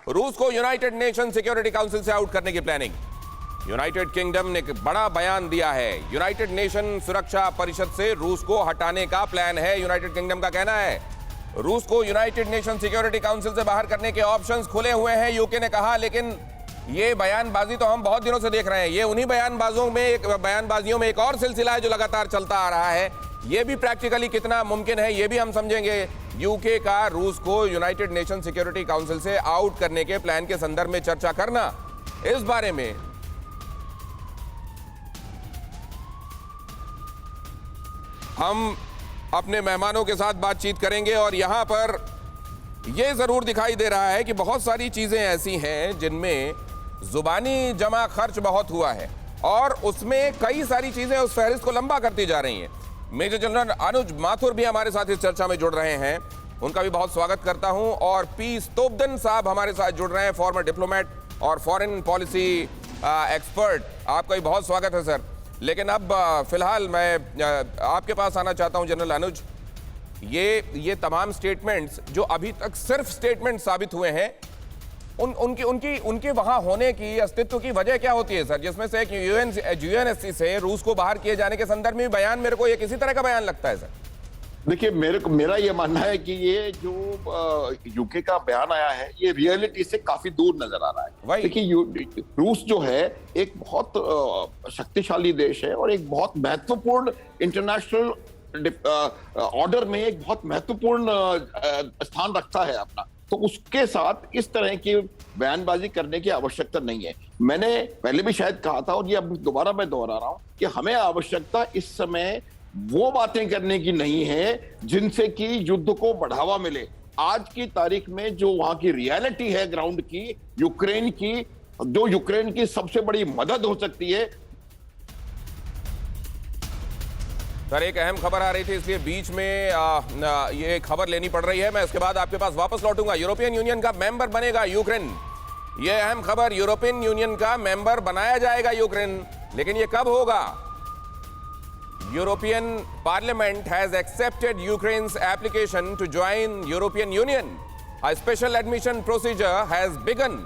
रूस को United nation security council से आउट करने की प्लानिंग। यूनाइटेड किंगडम ने एक बड़ा बयान दिया है। यूनाइटेड नेशन सुरक्षा परिषद से रूस को हटाने का प्लान है। यूनाइटेड किंगडम का कहना है रूस को यूनाइटेड नेशन सिक्योरिटी काउंसिल से बाहर करने के ऑप्शंस खुले हुए हैं, यूके ने कहा। लेकिन ये बयानबाजी तो हम बहुत दिनों से देख रहे हैं। ये उन्हीं बयानबाजियों में एक और सिलसिला है जो लगातार चलता आ रहा है। ये भी प्रैक्टिकली कितना मुमकिन है ये भी हम समझेंगे। यूके का रूस को यूनाइटेड नेशन सिक्योरिटी काउंसिल से आउट करने के प्लान के संदर्भ में चर्चा करना, इस बारे में हम अपने मेहमानों के साथ बातचीत करेंगे। और यहां पर यह जरूर दिखाई दे रहा है कि बहुत सारी चीजें ऐसी हैं जिनमें जुबानी जमा खर्च बहुत हुआ है और उसमें कई सारी चीजें उस फहरिस्त को लंबा करती जा रही हैं। मेजर जनरल अनुज माथुर भी हमारे साथ इस चर्चा में जुड़ रहे हैं, उनका भी बहुत स्वागत करता हूं। और पी स्तोब्दन साहब हमारे साथ जुड़ रहे हैं, फॉर्मर डिप्लोमेट और फॉरेन पॉलिसी एक्सपर्ट। आपका भी बहुत स्वागत है सर। लेकिन अब फिलहाल मैं आपके पास आना चाहता हूं जनरल अनुज। ये तमाम स्टेटमेंट्स जो अभी तक सिर्फ स्टेटमेंट साबित हुए हैं, उनके वहां होने की, अस्तित्व की वजह क्या होती है सर? जिसमें से एक यूएनएससी से रूस को बाहर किए जाने के संदर्भ में बयान, मेरे को ये किसी तरह का बयान लगता है सर। देखिए, मेरा ये मानना है कि ये जो यूके का बयान आया है ये रियलिटी से काफी दूर नजर आ रहा है। देखिए, रूस जो है एक बहुत शक्तिशाली देश है और एक बहुत महत्वपूर्ण इंटरनेशनल ऑर्डर में एक बहुत महत्वपूर्ण स्थान रखता है अपना। तो उसके साथ इस तरह की बयानबाजी करने की आवश्यकता नहीं है। मैंने पहले भी शायद कहा था और ये अब दोबारा मैं दोहरा रहा हूं कि हमें आवश्यकता इस समय वो बातें करने की नहीं है जिनसे कि युद्ध को बढ़ावा मिले। आज की तारीख में जो वहां की रियलिटी है ग्राउंड की, यूक्रेन की, जो यूक्रेन की सबसे बड़ी मदद हो सकती है। सर, एक अहम खबर आ रही थी इसलिए बीच में ये खबर लेनी पड़ रही है। मैं इसके बाद आपके पास वापस लौटूंगा। यूरोपियन यूनियन का मेंबर बनेगा यूक्रेन, ये अहम खबर। यूरोपियन यूनियन का मेंबर बनाया जाएगा यूक्रेन, लेकिन ये कब होगा? European Parliament has accepted Ukraine's application to join European Union. A special admission procedure has begun.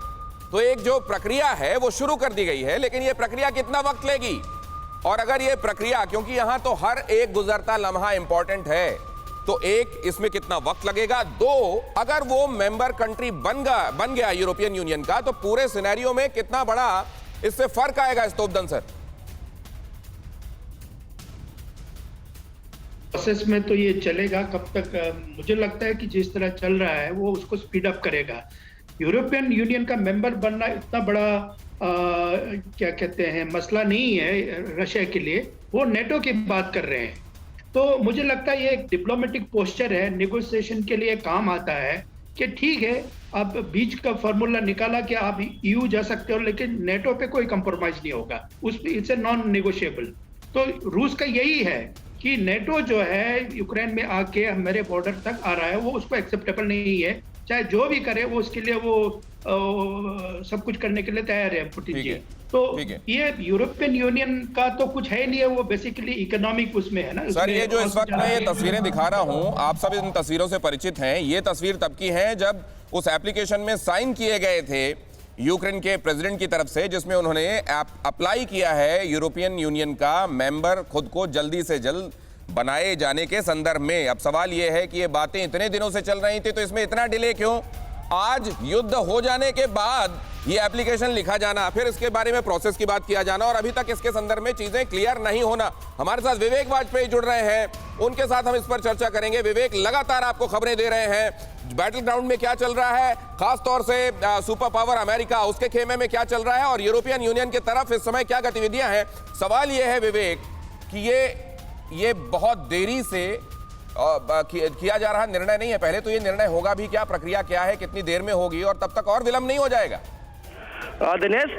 तो एक जो प्रक्रिया है वो शुरू कर दी गई है, लेकिन ये प्रक्रिया कितना वक्त लेगी? और अगर ये प्रक्रिया, क्योंकि यहां तो हर एक गुजरता लम्हा इंपॉर्टेंट है, तो एक, इसमें कितना वक्त लगेगा? दो, अगर वो मेंबर कंट्री बन गया यूरोपियन यूनियन का, तो पूरे सिनेरियो में कितना बड़ा इससे फर्क आएगा स्तोब्दन सर? प्रोसेस में तो ये चलेगा कब तक? मुझे लगता है कि जिस तरह चल रहा है वो उसको स्पीड अप करेगा। यूरोपियन यूनियन का मेंबर बनना इतना बड़ा क्या कहते हैं मसला नहीं है रशिया के लिए। वो नेटो की बात कर रहे हैं, तो मुझे लगता है ये एक डिप्लोमेटिक पोस्चर है, नेगोशिएशन के लिए काम आता है कि ठीक है, अब बीच का फॉर्मूला निकाला कि आप ईयू जा सकते हो, लेकिन नेटो पे कोई कंप्रोमाइज नहीं होगा, उस पे इट्स ए नॉन नेगोशिएबल। तो रूस का यही है कि नेटो जो है यूक्रेन में आके मेरे बॉर्डर तक आ रहा है, वो उसको एक्सेप्टेबल नहीं है। चाहे जो भी करे वो उसके लिए वो सब कुछ करने के लिए तैयार है पुतिन जी। तो ये यूरोपियन यूनियन का तो कुछ है नहीं है, वो बेसिकली इकोनॉमिक उसमें है ना सर। ये जो इस वक्त मैं ये तस्वीरें दिखा रहा हूं, आप सब इन तस्वीरों से परिचित हैं। ये तस्वीर तब की है जब उस एप्लीकेशन में साइन किए गए थे यूक्रेन के प्रेसिडेंट की तरफ से, जिसमें उन्होंने अप्लाई किया है यूरोपियन यूनियन का मेंबर खुद को जल्दी से जल्द बनाए जाने के संदर्भ में। अब सवाल यह है कि ये बातें इतने दिनों से चल रही थी, तो इसमें इतना डिले क्यों? आज युद्ध हो जाने के बाद ये एप्लीकेशन लिखा जाना, फिर इसके बारे में प्रोसेस की बात किया जाना, और अभी तक इसके संदर्भ में चीजें क्लियर नहीं होना। हमारे साथ विवेक वाजपेयी जुड़ रहे हैं, उनके साथ हम इस पर चर्चा करेंगे। विवेक, लगातार आपको खबरें दे रहे हैं बैटल ग्राउंड में क्या चल रहा है, खासतौर से सुपर पावर अमेरिका, उसके खेमे में क्या चल रहा है, और यूरोपियन यूनियन की तरफ इस समय क्या गतिविधियां हैं। सवाल यह है विवेक कि ये बहुत देरी से किया जा रहा निर्णय नहीं है। पहले तो ये निर्णय होगा भी क्या, प्रक्रिया क्या है, कितनी देर में होगी, और तब तक और विलंब नहीं हो जाएगा? दिनेश,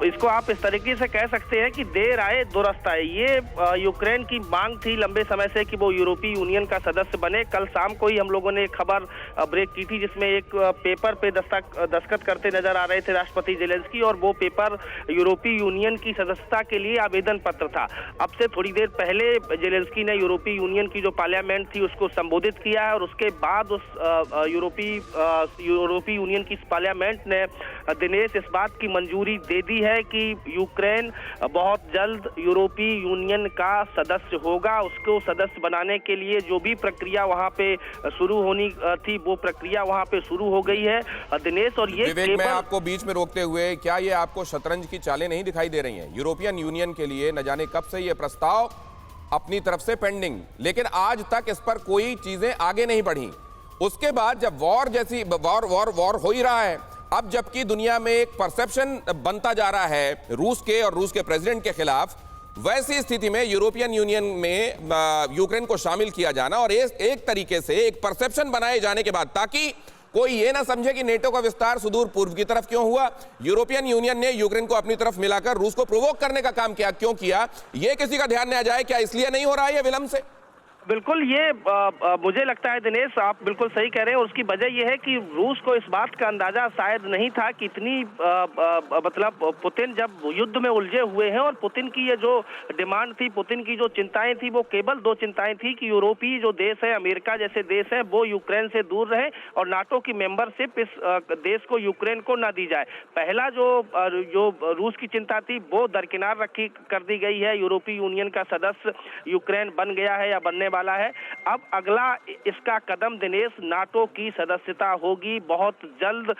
इसको आप इस तरीके से कह सकते हैं कि देर आए दुरुस्त आए। ये यूक्रेन की मांग थी लंबे समय से कि वो यूरोपीय यूनियन का सदस्य बने। कल शाम को ही हम लोगों ने एक खबर ब्रेक की थी जिसमें एक पेपर पे दस्तखत करते नजर आ रहे थे राष्ट्रपति जेलेंस्की, और वो पेपर यूरोपीय यूनियन की सदस्यता के लिए आवेदन पत्र था। अब से थोड़ी देर पहले जेलेंस्की ने यूरोपीय यूनियन की जो पार्लियामेंट थी उसको संबोधित किया है, और उसके बाद उस यूरोपीय यूनियन की पार्लियामेंट ने दिनेश इस बात की मंजूरी दे दी है कि यूक्रेन बहुत जल्द यूरोपीय यूनियन का सदस्य होगा। उसको सदस्य बनाने के लिए जो भी प्रक्रिया वहां पे शुरू होनी थी वो प्रक्रिया वहां पे शुरू हो गई है दिनेश। और ये विवेक, मैं आपको बीच में रोकते हुए, क्या ये आपको शतरंज की चालें नहीं दिखाई दे रही हैं? यूरोपियन यूनियन के लिए न जाने कब से ये प्रस्ताव अपनी तरफ से पेंडिंग, लेकिन आज तक इस पर कोई चीजें आगे नहीं बढ़ी। उसके बाद जब वॉर जैसी वॉर हो ही रहा है, अब जबकि दुनिया में एक परसेप्शन बनता जा रहा है रूस के और रूस के प्रेसिडेंट के खिलाफ, वैसी स्थिति में यूरोपियन यूनियन में यूक्रेन को शामिल किया जाना और एक तरीके से एक परसेप्शन बनाए जाने के बाद, ताकि कोई ये ना समझे कि नेटो का विस्तार सुदूर पूर्व की तरफ क्यों हुआ, यूरोपियन यूनियन ने यूक्रेन को अपनी तरफ मिलाकर रूस को प्रोवोक करने का काम किया, क्यों किया, ये किसी का ध्यान नहीं आ जाए। क्या इसलिए नहीं हो रहा है ये विलंब से? बिल्कुल, ये मुझे लगता है दिनेश, आप बिल्कुल सही कह रहे हैं। उसकी वजह यह है कि रूस को इस बात का अंदाजा शायद नहीं था कि इतनी मतलब पुतिन जब युद्ध में उलझे हुए हैं, और पुतिन की ये जो डिमांड थी, पुतिन की जो चिंताएं थी, वो केवल दो चिंताएं थी कि यूरोपीय जो देश है, अमेरिका जैसे देश है, वो यूक्रेन से दूर रहे और नाटो की मेंबरशिप इस देश को, यूक्रेन को न दी जाए। पहला जो रूस की चिंता थी वो दरकिनार कर दी गई है। यूरोपीय यूनियन का सदस्य यूक्रेन बन गया है या बनने वाला है। अब अगला इसका कदम दिनेश नाटो की सदस्यता होगी बहुत जल्द।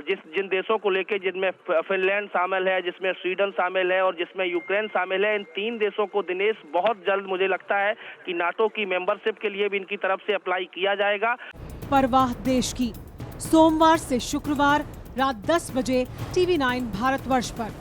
जिन देशों को लेके, जिनमें फिनलैंड शामिल है, जिसमें स्वीडन शामिल है और जिसमें यूक्रेन शामिल है, इन 3 देशों को दिनेश बहुत जल्द मुझे लगता है कि नाटो की मेंबरशिप के लिए भी इनकी तरफ से अप्लाई किया जाएगा। परवाह देश की, सोमवार से शुक्रवार रात 10 बजे TV9 भारतवर्ष पर।